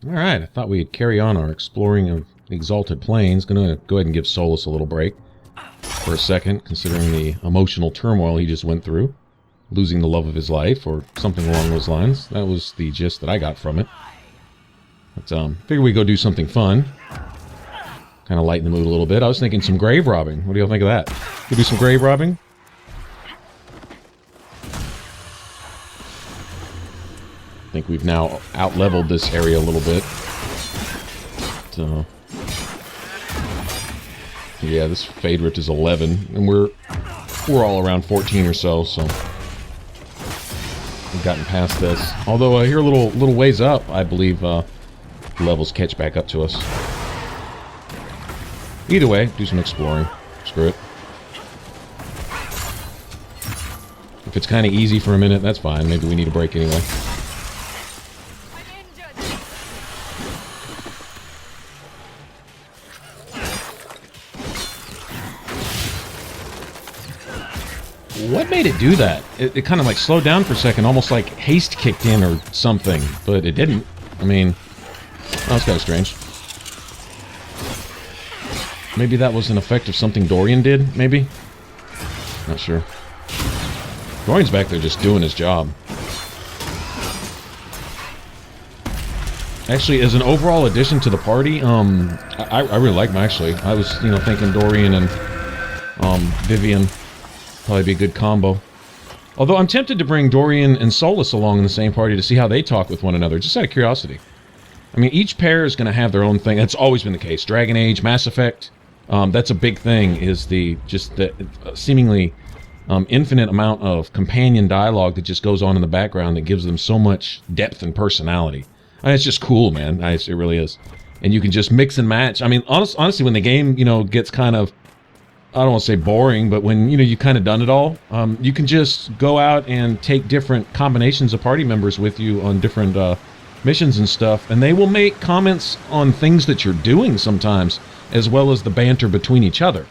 Alright, I thought we'd carry on our exploring of the Exalted Plains. Gonna go ahead and give Solus a little break for a second, considering the emotional turmoil he just went through. Losing the love of his life, or something along those lines. That was the gist that I got from it. But, figured we'd go do something fun. Kind of lighten the mood a little bit. I was thinking some grave robbing. What do y'all think of that? Could do some grave robbing? I think we've now out-leveled this area a little bit. So, yeah, this Fade Rift is 11, and we're all around 14 or so, so we've gotten past this. Although here a little ways up, I believe levels catch back up to us. Either way, do some exploring. Screw it. If it's kind of easy for a minute, that's fine. Maybe we need a break anyway. What made it do that? It kind of like slowed down for a second, almost like haste kicked in or something, but it didn't. I mean, that was kind of strange. Maybe that was an effect of something Dorian did, maybe? Not sure. Dorian's back there just doing his job. Actually, as an overall addition to the party, I really like him, actually. I was, thinking Dorian and Vivian probably be a good combo. Although I'm tempted to bring Dorian and Solus along in the same party to see how they talk with one another, just out of curiosity. I mean, each pair is going to have their own thing. That's always been the case. Dragon Age, Mass Effect, that's a big thing, is the seemingly infinite amount of companion dialogue that just goes on in the background that gives them so much depth and personality. I mean, it's just cool, man. It really is. And you can just mix and match. I mean, honestly, when the game, gets kind of, I don't want to say boring, but when, you've kind of done it all, you can just go out and take different combinations of party members with you on different missions and stuff, and they will make comments on things that you're doing sometimes, as well as the banter between each other.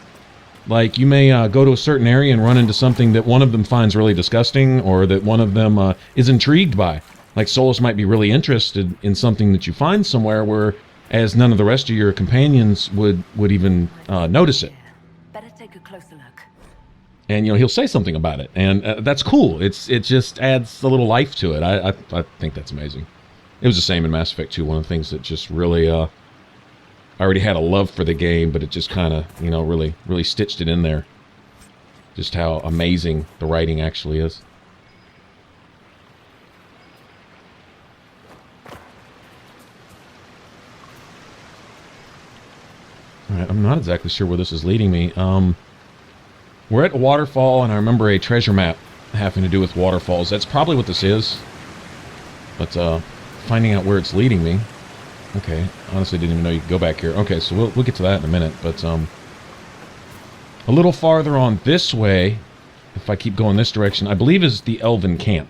Like, you may go to a certain area and run into something that one of them finds really disgusting, or that one of them is intrigued by. Like, Solus might be really interested in something that you find somewhere, whereas none of the rest of your companions would even notice it. Better take a closer look. And, he'll say something about it, and that's cool. It just adds a little life to it. I think that's amazing. It was the same in Mass Effect 2, one of the things that just really, I already had a love for the game, but it just kind of, really stitched it in there. Just how amazing the writing actually is. Alright, I'm not exactly sure where this is leading me. We're at a waterfall, and I remember a treasure map having to do with waterfalls. That's probably what this is. But, finding out where it's leading me. Okay, honestly didn't even know you could go back here. Okay, so we'll get to that in a minute, but, a little farther on this way, if I keep going this direction, I believe is the Elven camp.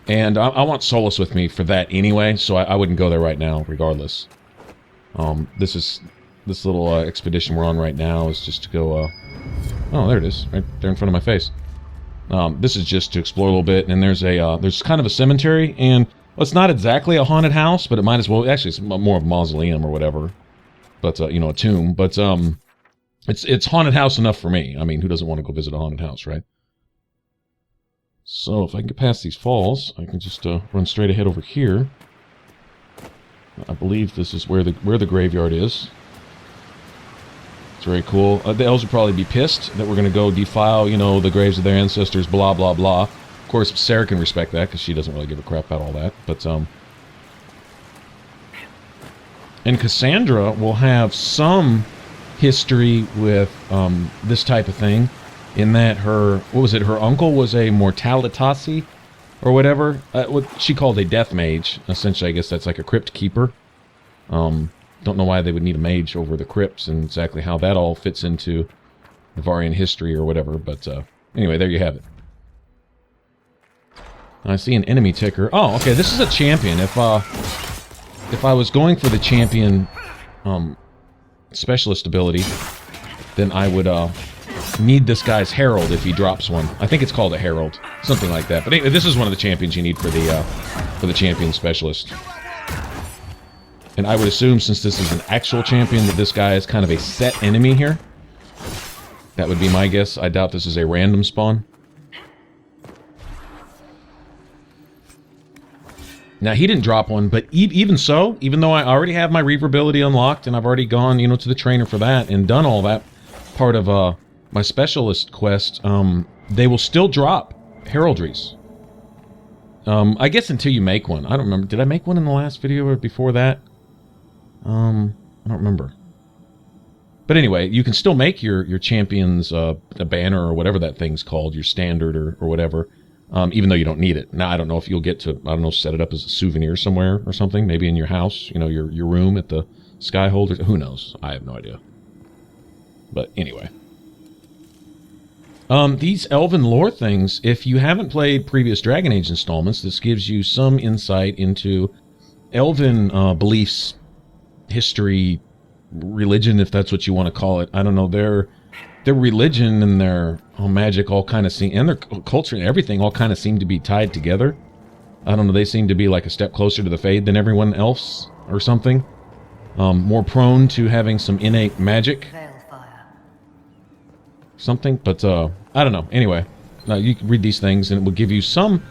And I want Solus with me for that anyway, so I wouldn't go there right now, regardless. This little expedition we're on right now is just to go, oh, there it is, right there in front of my face. This is just to explore a little bit, and there's kind of a cemetery, and well, it's not exactly a haunted house, but it might as well, actually it's more of a mausoleum or whatever, but, a tomb, but, it's haunted house enough for me. I mean, who doesn't want to go visit a haunted house, right? So, if I can get past these falls, I can just, run straight ahead over here. I believe this is where the graveyard is. It's very cool. The elves would probably be pissed that we're going to go defile, the graves of their ancestors, blah, blah, blah. Of course, Sarah can respect that, because she doesn't really give a crap about all that. But, and Cassandra will have some history with, this type of thing, in that her uncle was a mortalitasi, or whatever. What she called a death mage. Essentially, I guess that's like a crypt keeper. Don't know why they would need a mage over the crypts, and exactly how that all fits into Navarian history or whatever, but anyway, there you have it. I see an enemy ticker. Oh, okay, this is a champion. If I was going for the champion specialist ability, then I would need this guy's herald if he drops one. I think it's called a herald, something like that. But anyway, this is one of the champions you need for the champion specialist. And I would assume, since this is an actual champion, that this guy is kind of a set enemy here. That would be my guess. I doubt this is a random spawn. Now, he didn't drop one, but even so, even though I already have my reverability unlocked, and I've already gone, you know, to the trainer for that, and done all that part of my specialist quest, they will still drop heraldries. I guess until you make one. I don't remember. Did I make one in the last video or before that? I don't remember. But anyway, you can still make your champions a banner or whatever that thing's called, your standard or whatever, even though you don't need it. Now, I don't know if you'll get to, I don't know, set it up as a souvenir somewhere or something, maybe in your house, you know, your room at the Skyholder. Who knows? I have no idea. But anyway. These Elven lore things, if you haven't played previous Dragon Age installments, this gives you some insight into Elven beliefs, history, religion, if that's what you want to call it. I don't know, their religion and their magic all kind of seem, and their culture and everything all kind of seem to be tied together. I don't know, they seem to be like a step closer to the Fade than everyone else or something. More prone to having some innate magic. Something, but I don't know. Anyway, you can read these things and it will give you some,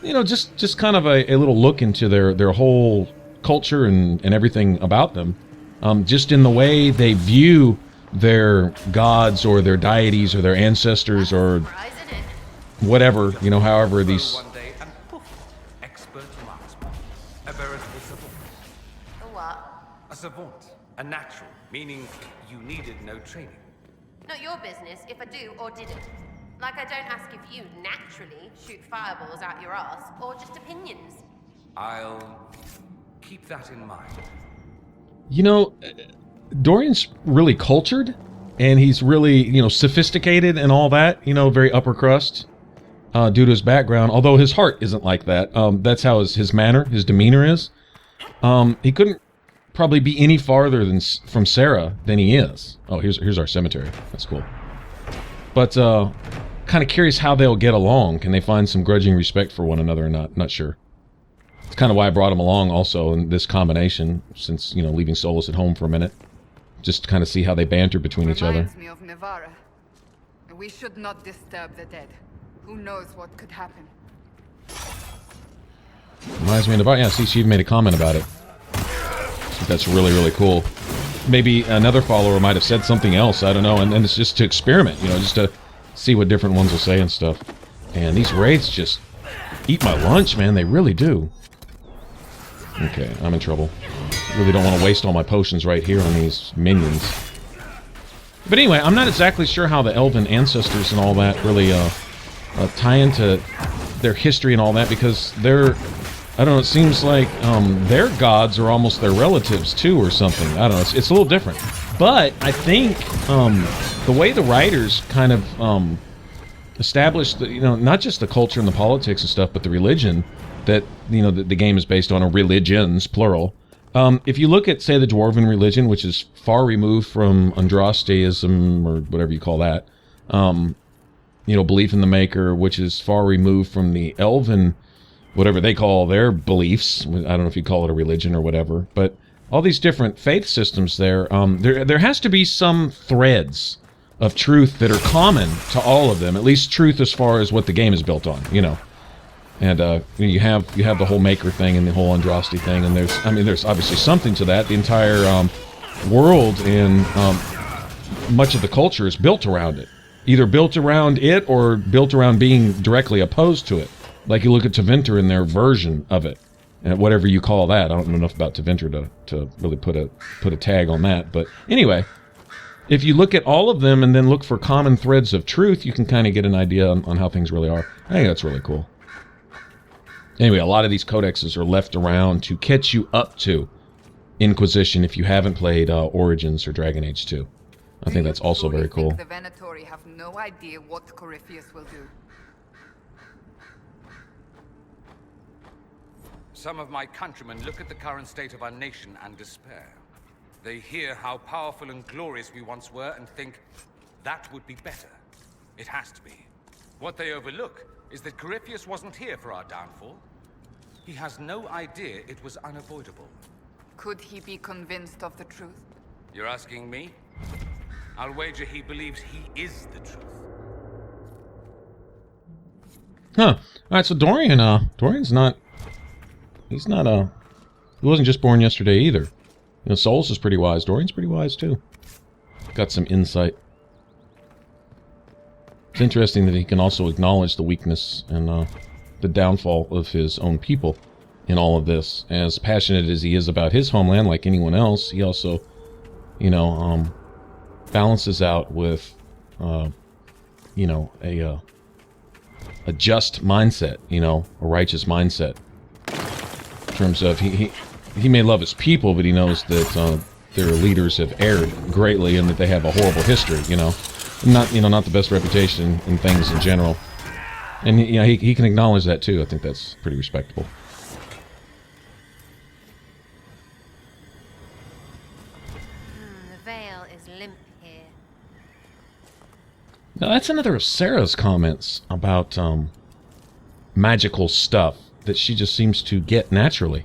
you know, just kind of a little look into their whole culture and everything about them. Just in the way they view their gods or their deities or their ancestors or whatever, you know, however these... One day and poof, expert marksman. A veritable savant. A what? A savant. A natural, meaning you needed no training. Not your business if I do or didn't. Like I don't ask if you naturally shoot fireballs out your ass or just opinions. I'll keep that in mind. You know, Dorian's really cultured, and he's really, you know, sophisticated and all that, you know, very upper crust, due to his background, although his heart isn't like that. That's how his manner, his demeanor is. He couldn't probably be any farther from Sarah than he is. Oh, here's our cemetery. That's cool. But, kind of curious how they'll get along. Can they find some grudging respect for one another or not? Not sure. It's kind of why I brought him along also in this combination, since, you know, leaving Solus at home for a minute. Just to kind of see how they banter between each other. Reminds me of Navarra. We should not disturb the dead. Who knows what could happen? Reminds me of Navarra. Yeah, see, she even made a comment about it. So that's really, really cool. Maybe another follower might have said something else, I don't know, and it's just to experiment, you know, just to see what different ones will say and stuff. And these wraiths just eat my lunch, man, they really do. Okay, I'm in trouble. Really don't want to waste all my potions right here on these minions. But anyway, I'm not exactly sure how the Elven ancestors and all that really tie into their history and all that, because they're, I don't know, it seems like their gods are almost their relatives too or something. I don't know, it's a little different. But I think the way the writers kind of established, you know, not just the culture and the politics and stuff, but the religion that, you know, the game is based on, or religions, plural. If you look at, say, the Dwarven religion, which is far removed from Andrasteism, or whatever you call that, you know, belief in the Maker, which is far removed from the Elven, whatever they call their beliefs. I don't know if you call it a religion or whatever, but all these different faith systems there, there has to be some threads of truth that are common to all of them, at least truth as far as what the game is built on, you know. And you have the whole Maker thing and the whole Andraste thing, and there's obviously something to that. The entire world and much of the culture is built around it, either built around it or built around being directly opposed to it. Like you look at Tevinter and their version of it, and whatever you call that. I don't know enough about Tevinter to really put a tag on that. But anyway, if you look at all of them and then look for common threads of truth, you can kind of get an idea on how things really are. I think that's really cool. Anyway, a lot of these codexes are left around to catch you up to Inquisition if you haven't played Origins or Dragon Age 2. I think that's also very cool. The Venatori have no idea what Corypheus will do. Some of my countrymen look at the current state of our nation and despair. They hear how powerful and glorious we once were and think, that would be better. It has to be. What they overlook is that Corypheus wasn't here for our downfall. He has no idea it was unavoidable. Could he be convinced of the truth? You're asking me? I'll wager he believes he is the truth. Huh. Alright, so Dorian's not... He's not, he wasn't just born yesterday either. You know, Souls is pretty wise. Dorian's pretty wise, too. Got some insight. It's interesting that he can also acknowledge the weakness and, the downfall of his own people in all of this. As passionate as he is about his homeland, like anyone else, he also, you know, balances out with, you know, a just mindset, you know, a righteous mindset. In terms of, he may love his people, but he knows that their leaders have erred greatly and that they have a horrible history, you know. Not the best reputation in things in general. And, you know, he can acknowledge that, too. I think that's pretty respectable. The veil is limp here. Now, that's another of Sarah's comments about magical stuff that she just seems to get naturally.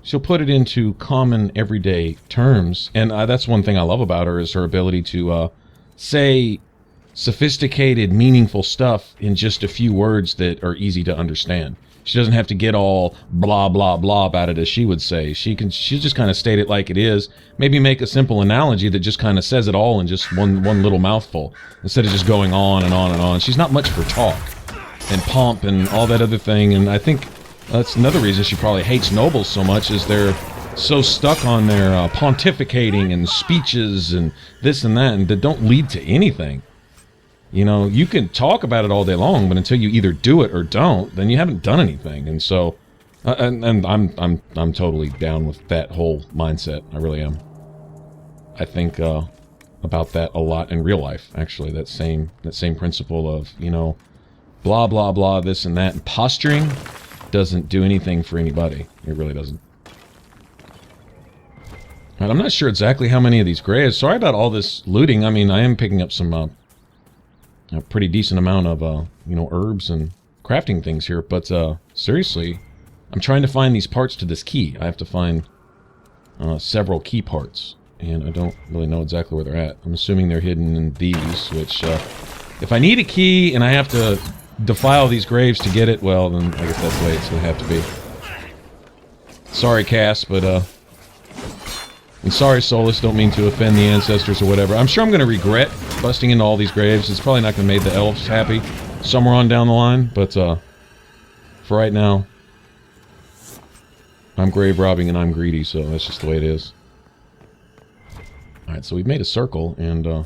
She'll put it into common, everyday terms, and that's one thing I love about her, is her ability to say sophisticated, meaningful stuff in just a few words that are easy to understand. She doesn't have to get all blah, blah, blah about it, as she would say. She'll just kind of state it like it is, maybe make a simple analogy that just kind of says it all in just one little mouthful, instead of just going on and on and on. She's not much for talk and pomp and all that other thing, and I think that's another reason she probably hates nobles so much, is they're so stuck on their pontificating and speeches and this and that, and that don't lead to anything. You know, you can talk about it all day long, but until you either do it or don't, then you haven't done anything. And so, and I'm totally down with that whole mindset. I really am. I think about that a lot in real life. Actually, that same principle of, you know, blah blah blah, this and that, and posturing doesn't do anything for anybody. It really doesn't. And I'm not sure exactly how many of these graves. Sorry about all this looting. I mean, I am picking up some a pretty decent amount of you know, herbs and crafting things here, but seriously, I'm trying to find these parts to this key. I have to find several key parts, and I don't really know exactly where they're at. I'm assuming they're hidden in these, which if I need a key and I have to defile these graves to get it, well, then I guess that's the way it's gonna have to be. Sorry, Cass, but and sorry, Solus, don't mean to offend the ancestors or whatever. I'm sure I'm gonna regret busting into all these graves. It's probably not gonna make the elves happy somewhere on down the line, but for right now, I'm grave robbing and I'm greedy, so that's just the way it is. Alright, so we've made a circle, and I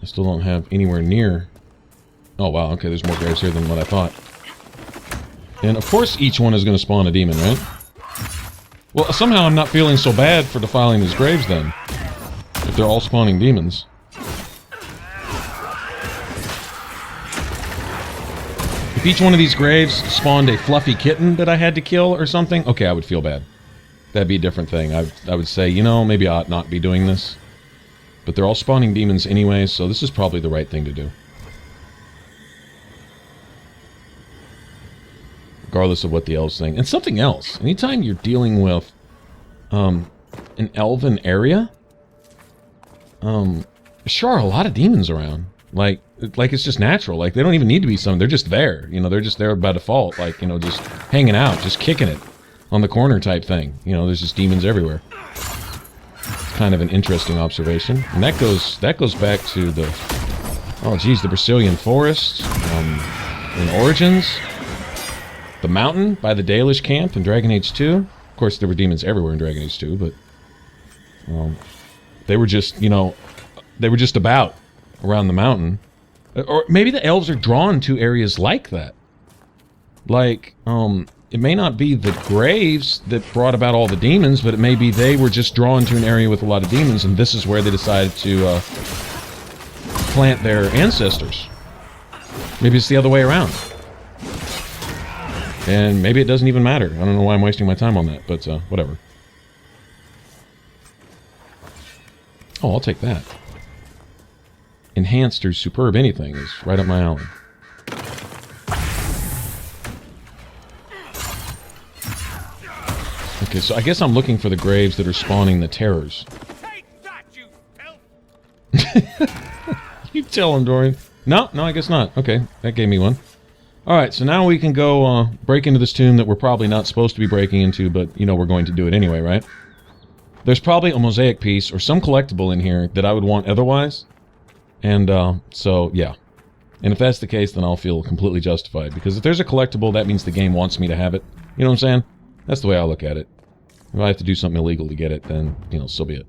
still don't have anywhere near... Oh wow, okay, there's more graves here than what I thought. And of course each one is going to spawn a demon, right? Well, somehow I'm not feeling so bad for defiling these graves then, if they're all spawning demons. If each one of these graves spawned a fluffy kitten that I had to kill or something, okay, I would feel bad. That'd be a different thing. I would say, you know, maybe I ought not be doing this. But they're all spawning demons anyway, so this is probably the right thing to do. Regardless of what the elves think. And something else. Anytime you're dealing with an elven area, sure are a lot of demons around. Like it's just natural. Like, they don't even need to be summoned. They're just there. You know, they're just there by default. Like, you know, just hanging out, just kicking it on the corner type thing. You know, there's just demons everywhere. It's kind of an interesting observation. And that goes back to the, oh geez, the Brazilian forest in Origins. The mountain by the Dalish camp in Dragon Age 2. Of course, there were demons everywhere in Dragon Age 2, but they were just, you know, they were just about around the mountain. Or maybe the elves are drawn to areas like that. Like, it may not be the graves that brought about all the demons, but it may be they were just drawn to an area with a lot of demons, and this is where they decided to plant their ancestors. Maybe it's the other way around. And maybe it doesn't even matter. I don't know why I'm wasting my time on that, but whatever. Oh, I'll take that. Enhanced or superb anything is right up my alley. Okay, so I guess I'm looking for the graves that are spawning the terrors. Take that, you filth! You tell him, Dorian. No, I guess not. Okay, that gave me one. Alright, so now we can go break into this tomb that we're probably not supposed to be breaking into, but, you know, we're going to do it anyway, right? There's probably a mosaic piece or some collectible in here that I would want otherwise. And, so, yeah. And if that's the case, then I'll feel completely justified. Because if there's a collectible, that means the game wants me to have it. You know what I'm saying? That's the way I look at it. If I have to do something illegal to get it, then, you know, so be it.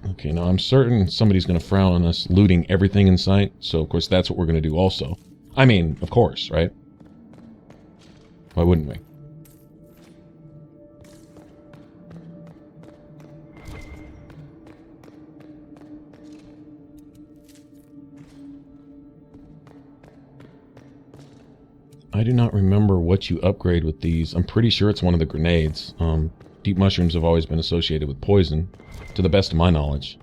Okay, now I'm certain somebody's going to frown on us looting everything in sight. So, of course, that's what we're going to do also. I mean, of course, right? Why wouldn't we? I do not remember what you upgrade with these. I'm pretty sure it's one of the grenades. Deep mushrooms have always been associated with poison, to the best of my knowledge.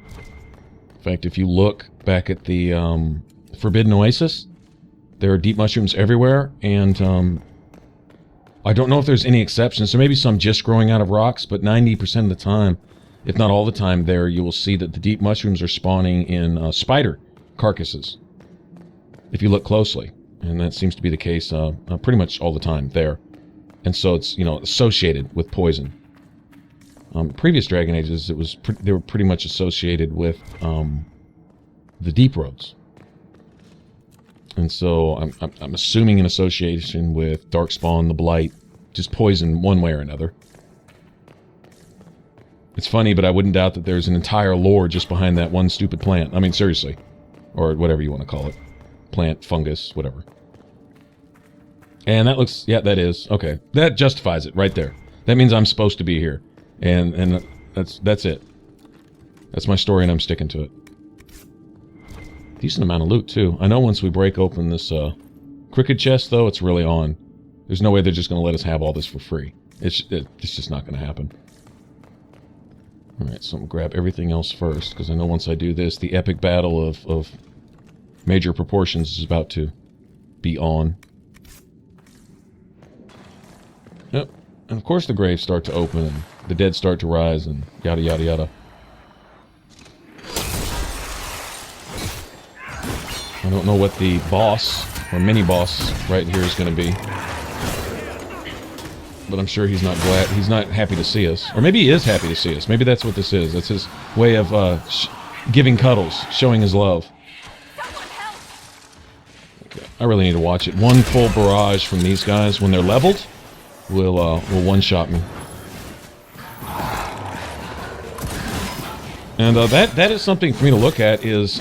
In fact, if you look back at the Forbidden Oasis, there are deep mushrooms everywhere, and I don't know if there's any exceptions. There may be some just growing out of rocks, but 90% of the time, if not all the time there, you will see that the deep mushrooms are spawning in spider carcasses, if you look closely. And that seems to be the case pretty much all the time there. And so it's, you know, associated with poison. Previous Dragon Ages, they were pretty much associated with the deep roads. And so I'm assuming an association with Darkspawn, the Blight, just poison one way or another. It's funny, but I wouldn't doubt that there's an entire lore just behind that one stupid plant. I mean, seriously. Or whatever you want to call it. Plant, fungus, whatever. And that looks... Yeah, that is. Okay. That justifies it right there. That means I'm supposed to be here. And that's it. That's my story, and I'm sticking to it. Decent amount of loot, too. I know once we break open this crooked chest, though, it's really on. There's no way they're just going to let us have all this for free. It's just not going to happen. Alright, so I'm going to grab everything else first, because I know once I do this, the epic battle of major proportions is about to be on. Yep. And of course the graves start to open, and the dead start to rise, and yada yada yada. I don't know what the boss, or mini-boss, right here is going to be. But I'm sure he's not glad, he's not happy to see us. Or maybe he is happy to see us. Maybe that's what this is. That's his way of giving cuddles, showing his love. Okay, I really need to watch it. One full barrage from these guys, when they're leveled, will one-shot me. And that is something for me to look at, is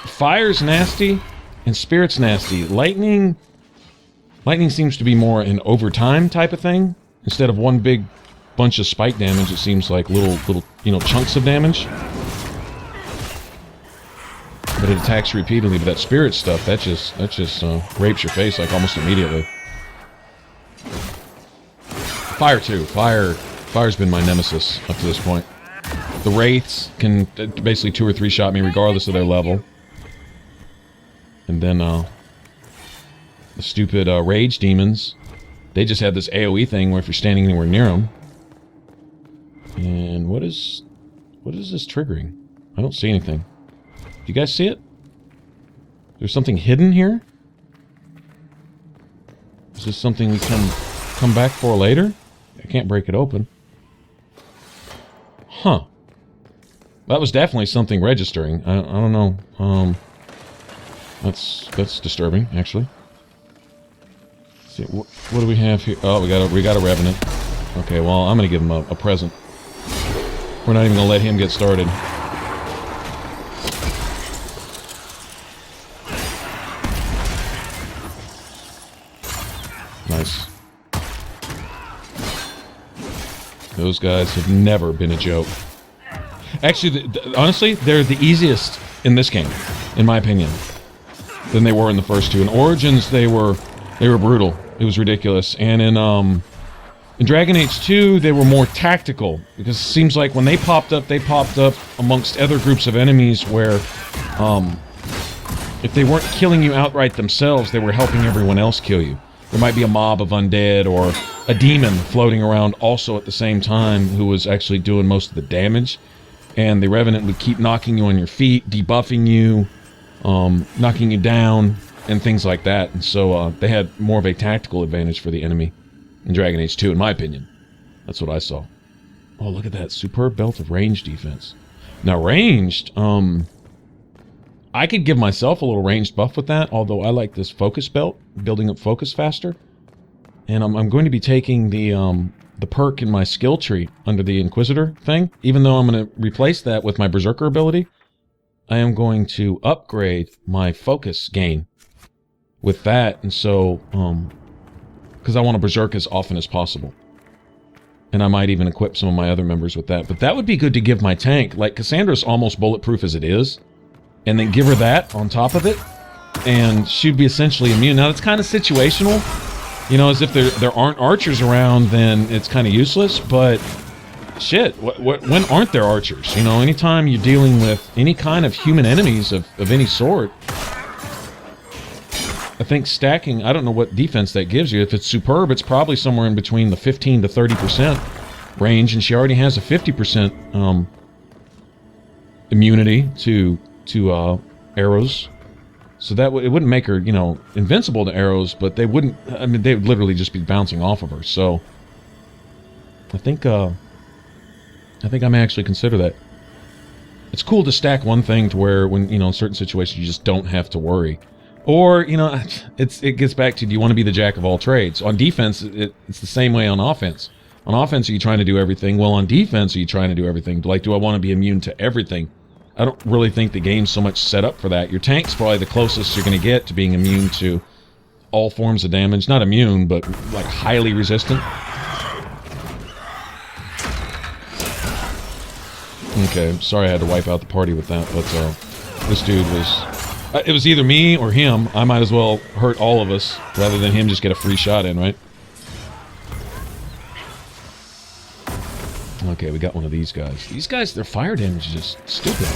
fire's nasty and spirit's nasty. Lightning seems to be more an overtime type of thing. Instead of one big bunch of spike damage, it seems like little you know, chunks of damage. But it attacks repeatedly. But that spirit stuff, that just rapes your face like almost immediately. Fire too. Fire's been my nemesis up to this point. The wraiths can basically 2 or 3 shot me regardless of their level. And then the stupid rage demons, they just have this AoE thing where if you're standing anywhere near them. And what is this triggering? I don't see anything. Do you guys see it? There's something hidden here? Is this something we can come back for later? I can't break it open. Huh. That was definitely something registering. I don't know. That's disturbing, actually. Let's see, what do we have here? Oh, we got a Revenant. Okay, well, I'm gonna give him a present. We're not even gonna let him get started. Nice. Those guys have never been a joke. Actually, honestly, they're the easiest in this game, in my opinion, than they were in the first two. In Origins, they were brutal. It was ridiculous. And in Dragon Age 2, they were more tactical, because it seems like when they popped up amongst other groups of enemies where if they weren't killing you outright themselves, they were helping everyone else kill you. There might be a mob of undead or a demon floating around also at the same time who was actually doing most of the damage. And the Revenant would keep knocking you on your feet, debuffing you, knocking you down, and things like that. And so they had more of a tactical advantage for the enemy in Dragon Age 2, in my opinion. That's what I saw. Oh, look at that. Superb belt of range defense. Now, ranged, I could give myself a little ranged buff with that, although I like this focus belt, building up focus faster. And I'm going to be taking the perk in my skill tree under the Inquisitor thing. Even though I'm going to replace that with my Berserker ability, I am going to upgrade my focus gain with that. And so, because I want to Berserk as often as possible. And I might even equip some of my other members with that. But that would be good to give my tank. Like, Cassandra's almost bulletproof as it is. And then give her that on top of it. And she'd be essentially immune. Now, it's kind of situational. You know, as if there aren't archers around, then it's kind of useless. But, shit, when aren't there archers? You know, anytime you're dealing with any kind of human enemies of any sort, I think stacking, I don't know what defense that gives you. If it's superb, it's probably somewhere in between the 15 to 30% range, and she already has a 50% immunity to arrows. So that it wouldn't make her, you know, invincible to arrows, but they wouldn't, I mean, they would literally just be bouncing off of her. So I think I may actually consider that. It's cool to stack one thing to where when, you know, in certain situations you just don't have to worry. Or, you know, it gets back to, do you want to be the jack of all trades? On defense, it's the same way on offense. On offense, are you trying to do everything? Well, on defense, are you trying to do everything? Like, do I want to be immune to everything? I don't really think the game's so much set up for that. Your tank's probably the closest you're going to get to being immune to all forms of damage. Not immune, but, like, highly resistant. Okay, sorry I had to wipe out the party with that, but this dude was... it was either me or him. I might as well hurt all of us rather than him just get a free shot in, right? Okay, we got one of these guys. These guys, their fire damage is just stupid.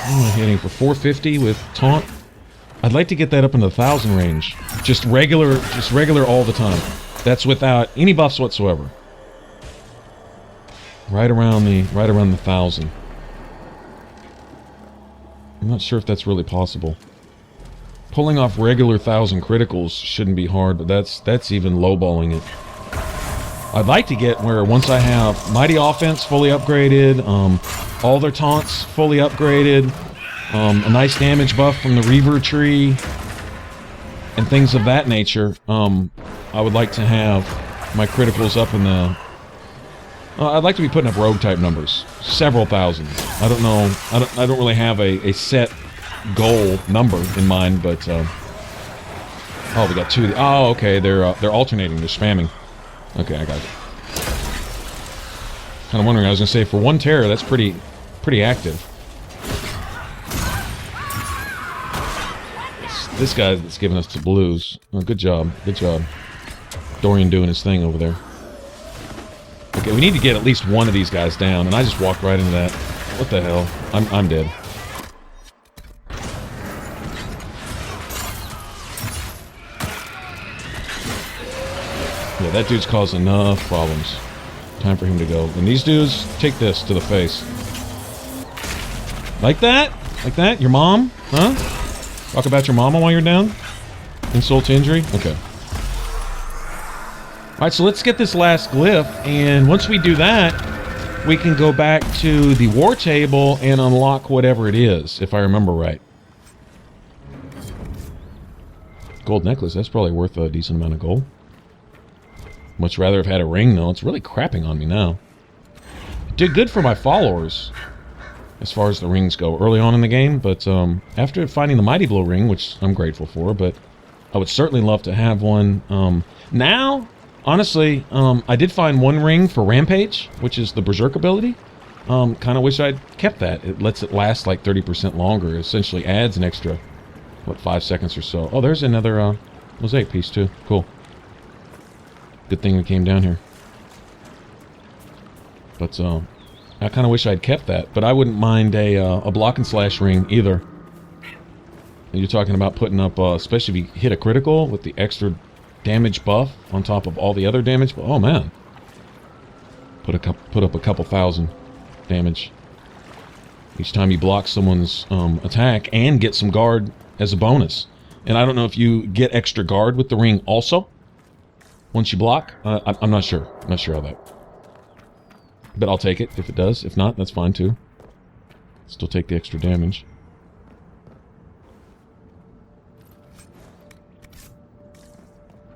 Oh, hitting for 450 with taunt. I'd like to get that up into the 1,000 range. Just regular all the time. That's without any buffs whatsoever. Right around the 1,000. I'm not sure if that's really possible. Pulling off regular 1,000 criticals shouldn't be hard, but that's even lowballing it. I'd like to get where once I have Mighty Offense fully upgraded, all their taunts fully upgraded, a nice damage buff from the Reaver tree, and things of that nature, I would like to have my criticals up in the... I'd like to be putting up rogue type numbers. Several thousand. I don't know. I don't really have a set goal number in mind, but oh, we got two. Oh, okay. They're alternating. They're spamming. Okay, I got it. Kind of wondering. I was gonna say for one terror, that's pretty active. This guy that's giving us the blues. Oh, good job. Good job. Dorian doing his thing over there. Okay, we need to get at least one of these guys down, and I just walked right into that. What the hell? I'm dead. Yeah, that dude's caused enough problems. Time for him to go. And these dudes, take this to the face. Like that? Like that? Your mom? Huh? Talk about your mama while you're down? Insult to injury? Okay. Alright, so let's get this last glyph, and once we do that, we can go back to the war table and unlock whatever it is, if I remember right. Gold necklace, that's probably worth a decent amount of gold. Much rather have had a ring, though. It's really crapping on me now. Did good for my followers, as far as the rings go, early on in the game, but after finding the Mighty Blow ring, which I'm grateful for, but I would certainly love to have one. Now... Honestly, I did find one ring for Rampage, which is the Berserk ability. Kind of wish I'd kept that. It lets it last like 30% longer. It essentially adds an extra, what, 5 seconds or so. Oh, there's another Mosaic piece too. Cool. Good thing we came down here. But I kind of wish I'd kept that. But I wouldn't mind a block and slash ring either. And you're talking about putting up, especially if you hit a critical with the extra damage buff on top of all the other damage. Oh man, put up a couple thousand damage each time you block someone's attack and get some guard as a bonus. And I don't know if you get extra guard with the ring also once you block. I'm not sure. I'm not sure how that. But I'll take it if it does. If not, that's fine too. Still take the extra damage.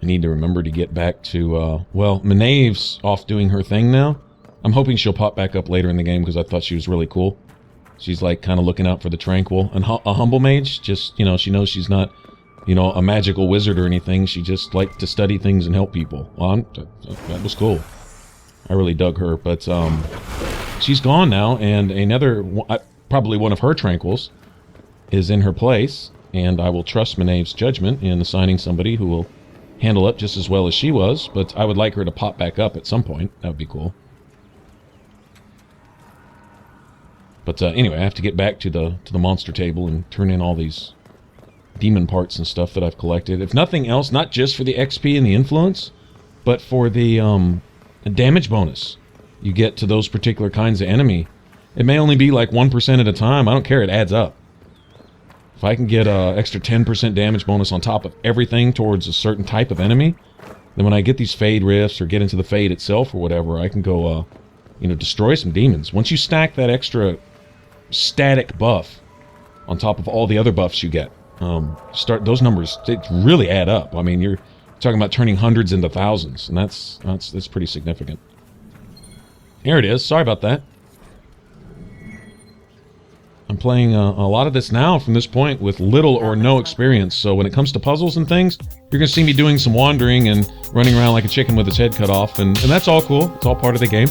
I need to remember to get back to, well, Menave's off doing her thing now. I'm hoping she'll pop back up later in the game because I thought she was really cool. She's like kind of looking out for the tranquil. And a humble mage, just, you know, she knows she's not, you know, a magical wizard or anything. She just liked to study things and help people. Well, that was cool. I really dug her, but she's gone now, and another, probably one of her tranquils, is in her place, and I will trust Menave's judgment in assigning somebody who will handle it just as well as she was, but I would like her to pop back up at some point. That would be cool. But anyway, I have to get back to the monster table and turn in all these demon parts and stuff that I've collected. If nothing else, not just for the XP and the influence, but for the damage bonus you get to those particular kinds of enemy. It may only be like 1% at a time. I don't care. It adds up. If I can get a extra 10% damage bonus on top of everything towards a certain type of enemy, then when I get these Fade Rifts or get into the Fade itself or whatever, I can go, you know, destroy some demons. Once you stack that extra static buff on top of all the other buffs you get, start those numbers, they really add up. I mean, you're talking about turning hundreds into thousands, and that's pretty significant. Here it is. Sorry about that. I'm playing a lot of this now from this point with little or no experience, so when it comes to puzzles and things, you're going to see me doing some wandering and running around like a chicken with its head cut off, and that's all cool. It's all part of the game.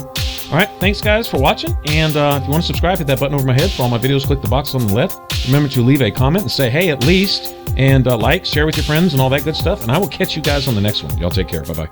Alright, thanks guys for watching, and if you want to subscribe, hit that button over my head. For all my videos, click the box on the left. Remember to leave a comment and say hey at least, and like, share with your friends, and all that good stuff, and I will catch you guys on the next one. Y'all take care. Bye-bye.